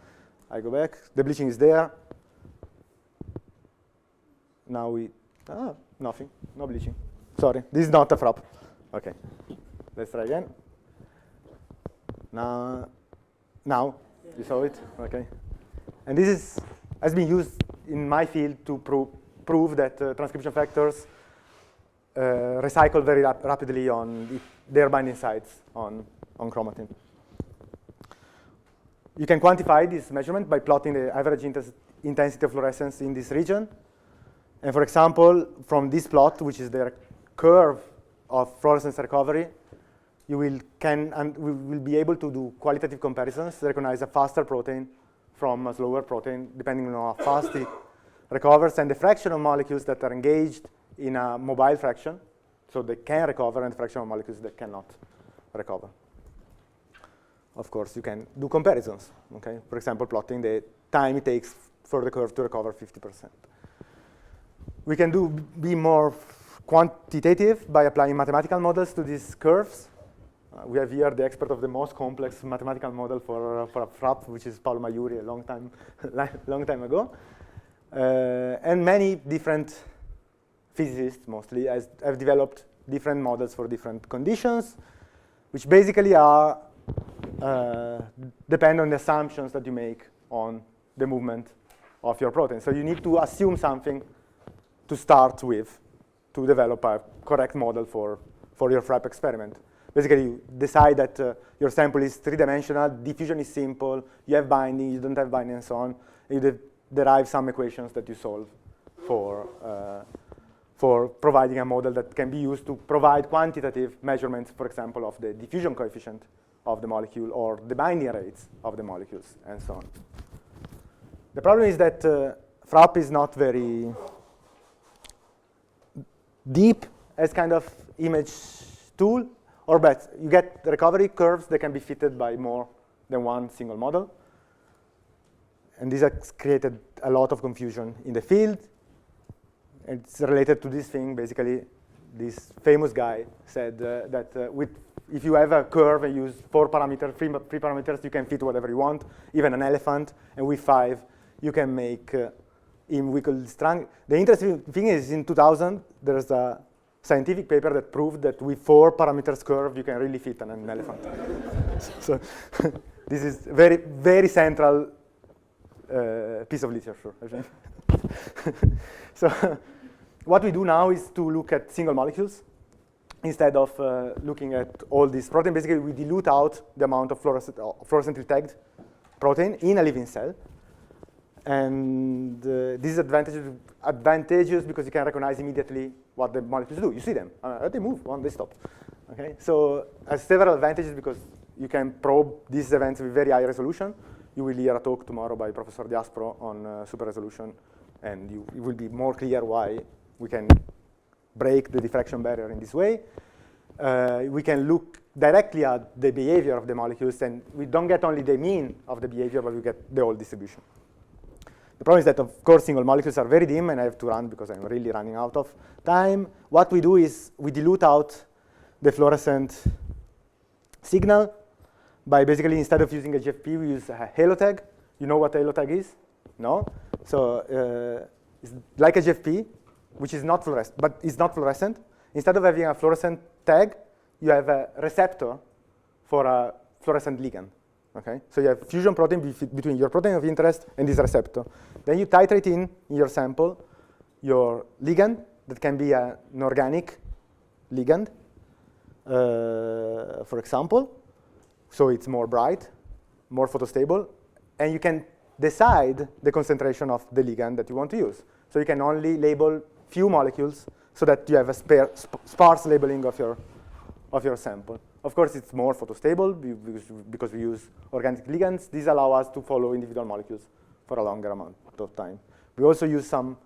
I go back. The bleaching is there. Now nothing. No bleaching. Sorry, this is not a FRAP. Okay, let's try again. Now, you saw it? Okay. And this has been used in my field to prove that transcription factors recycle very rapidly on their binding sites on chromatin. You can quantify this measurement by plotting the average intensity of fluorescence in this region. And for example, from this plot, which is the curve of fluorescence recovery, we will be able to do qualitative comparisons to recognize a faster protein from a slower protein, depending on how fast it recovers, and the fraction of molecules that are engaged in a mobile fraction, so they can recover, and the fraction of molecules that cannot recover. Of course, you can do comparisons, okay? For example, plotting the time it takes for the curve to recover 50%. We can be more quantitative by applying mathematical models to these curves. We have here the expert of the most complex mathematical model for a FRAP, which is Paolo Maiuri, a long time ago. And many different physicists, mostly, have developed different models for different conditions, which basically are depend on the assumptions that you make on the movement of your protein. So you need to assume something to start with to develop a correct model for your FRAP experiment. Basically, you decide that your sample is three-dimensional, diffusion is simple, you have binding, you don't have binding, and so on. You derive some equations that you solve for providing a model that can be used to provide quantitative measurements, for example, of the diffusion coefficient of the molecule or the binding rates of the molecules, and so on. The problem is that FRAP is not very deep as kind of image tool, or better, you get recovery curves that can be fitted by more than one single model. And this has created a lot of confusion in the field. It's related to this thing, basically, this famous guy said that if you have a curve and use 4 parameters, 3 parameters, you can fit whatever you want, even an elephant. And with 5, you can make him wiggle strong. The interesting thing is, in 2000, there's a scientific paper that proved that with 4 parameters curve, you can really fit an elephant. So this is very, very central piece of literature, I think. So what we do now is to look at single molecules instead of looking at all these proteins. Basically, we dilute out the amount of fluorescently tagged protein in a living cell. And this is advantageous because you can recognize immediately what the molecules do. You see them. They move, they stop. Okay? So has several advantages because you can probe these events with very high resolution. You will hear a talk tomorrow by Professor Diaspro on super resolution, and it will be more clear why we can break the diffraction barrier in this way. We can look directly at the behavior of the molecules, and we don't get only the mean of the behavior, but we get the whole distribution. The problem is that, of course, single molecules are very dim, and I have to run because I'm really running out of time. What we do is we dilute out the fluorescent signal by basically, instead of using a GFP, we use a halo tag. You know what halo tag is? No? So it's like a GFP, which is not fluorescent, but it's not fluorescent. Instead of having a fluorescent tag, you have a receptor for a fluorescent ligand. Okay? So you have fusion protein between your protein of interest and this receptor. Then you titrate in your sample your ligand, that can be an organic ligand, for example. So it's more bright, more photostable, and you can decide the concentration of the ligand that you want to use. So you can only label few molecules so that you have a sparse labeling of your sample. Of course, it's more photostable because we use organic ligands. These allow us to follow individual molecules for a longer amount of time. We also use some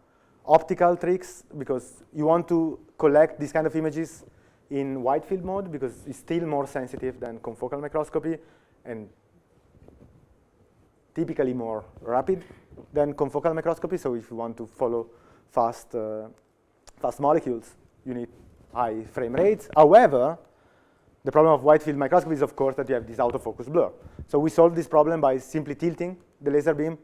optical tricks because you want to collect these kind of images in wide field mode because it's still more sensitive than confocal microscopy and typically more rapid than confocal microscopy. So if you want to follow fast molecules, you need high frame rates. However, the problem of wide field microscopy is, of course, that you have this autofocus blur. So we solve this problem by simply tilting the laser beam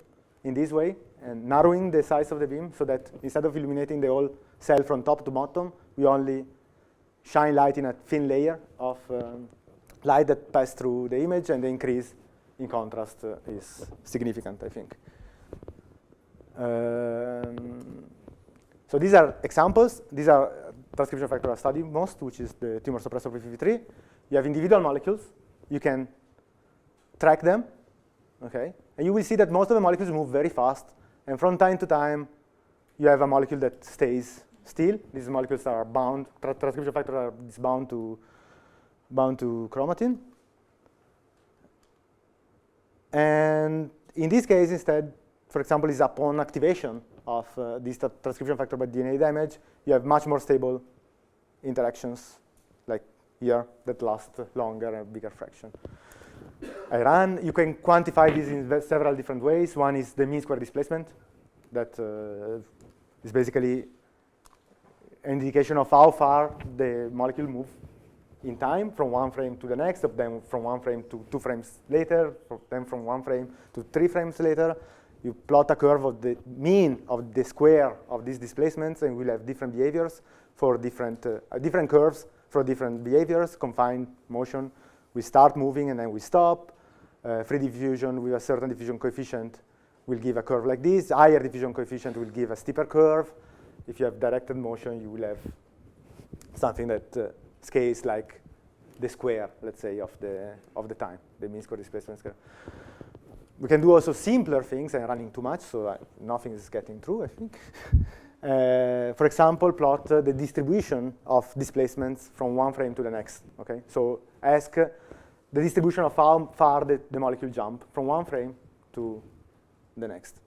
in this way and narrowing the size of the beam so that instead of illuminating the whole cell from top to bottom, we only shine light in a thin layer of light that passes through the image, and the increase in contrast is significant, I think. So these are examples. These are transcription factor I study most, which is the tumor suppressor P53. You have individual molecules. You can track them, okay? And you will see that most of the molecules move very fast. And from time to time, you have a molecule that stays still. These molecules are bound, transcription factors are bound to chromatin. And in this case, instead, for example, is upon activation of this transcription factor by DNA damage, you have much more stable interactions, like here, that last longer and bigger fraction. You can quantify this in several different ways. One is the mean square displacement, that is basically an indication of how far the molecule moves in time, from one frame to the next, then from one frame to 2 frames later, then from 1 frame to 3 frames later. You plot a curve of the mean of the square of these displacements, and we'll have different behaviors for different curves for different behaviors. Confined motion, we start moving and then we stop. Free diffusion with a certain diffusion coefficient will give a curve like this. Higher diffusion coefficient will give a steeper curve. If you have directed motion, you will have something that scales like the square, let's say, of the time, the mean square displacement square. We can do also simpler things. I'm running too much, so nothing is getting through, I think. For example, plot the distribution of displacements from one frame to the next. Okay, so ask the distribution of how far the molecule jump from one frame to the next.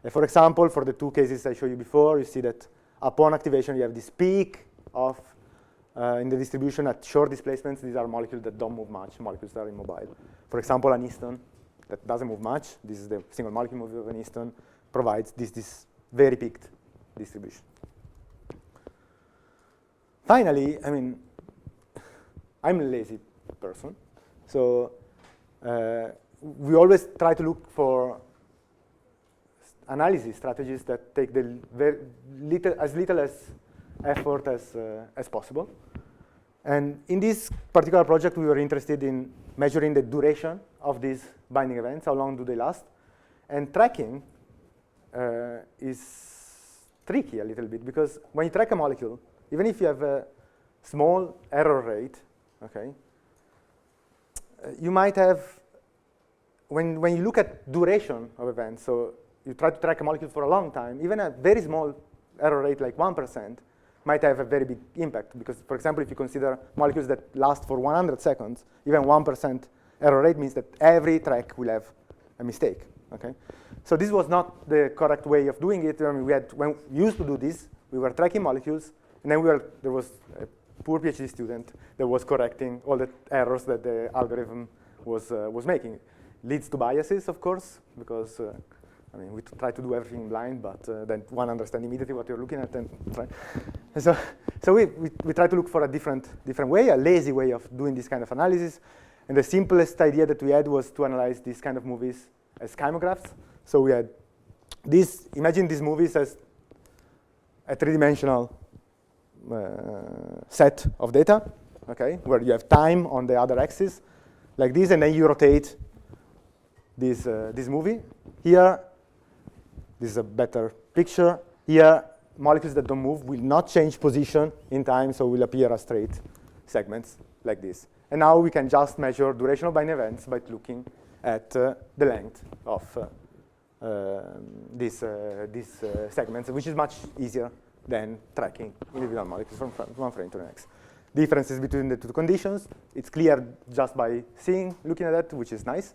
For example, for the 2 cases I showed you before, you see that upon activation you have this peak of in the distribution at short displacements. These are molecules that don't move much, molecules that are immobile. For example, an histone that doesn't move much, this is the single molecule movie of an histone, provides this very peaked distribution. Finally, I mean, I'm a lazy person, so we always try to look for analysis strategies that take the as little effort as possible. And in this particular project, we were interested in measuring the duration of these binding events, how long do they last. And tracking is tricky a little bit, because when you track a molecule, even if you have a small error rate, okay, you might have, when you look at duration of events, so you try to track a molecule for a long time, even a very small error rate like 1% might have a very big impact, because, for example, if you consider molecules that last for 100 seconds, even 1% error rate means that every track will have a mistake, okay? So this was not the correct way of doing it. I mean, when we used to do this, we were tracking molecules, and then there was a poor PhD student that was correcting all the errors that the algorithm was making. Leads to biases, of course, because I mean, we try to do everything blind, but then one understands immediately what you're looking at. And so we try to look for a different way, a lazy way of doing this kind of analysis. And the simplest idea that we had was to analyze these kind of movies as chymographs. So we had this, imagine these movies as a three-dimensional set of data, okay, where you have time on the other axis, like this, and then you rotate this movie. Here, this is a better picture. Here, molecules that don't move will not change position in time, so will appear as straight segments like this. And now we can just measure duration of binding events by looking at the length of these segments, which is much easier than tracking individual molecules from one frame to the next. Differences between the two conditions, it's clear just by looking at that, which is nice.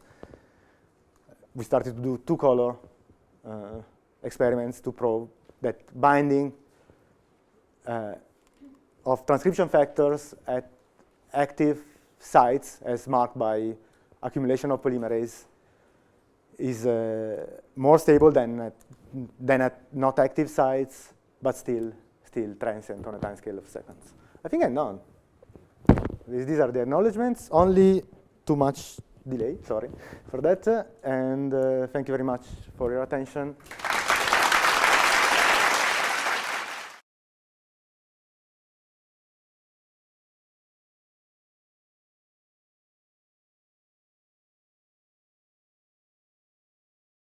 We started to do two-color experiments to probe that binding of transcription factors at active sites, as marked by accumulation of polymerase, is more stable than at not active sites, but still transient on a time scale of seconds. I think I'm done. These are the acknowledgements. Only too much delay, sorry for that. And thank you very much for your attention.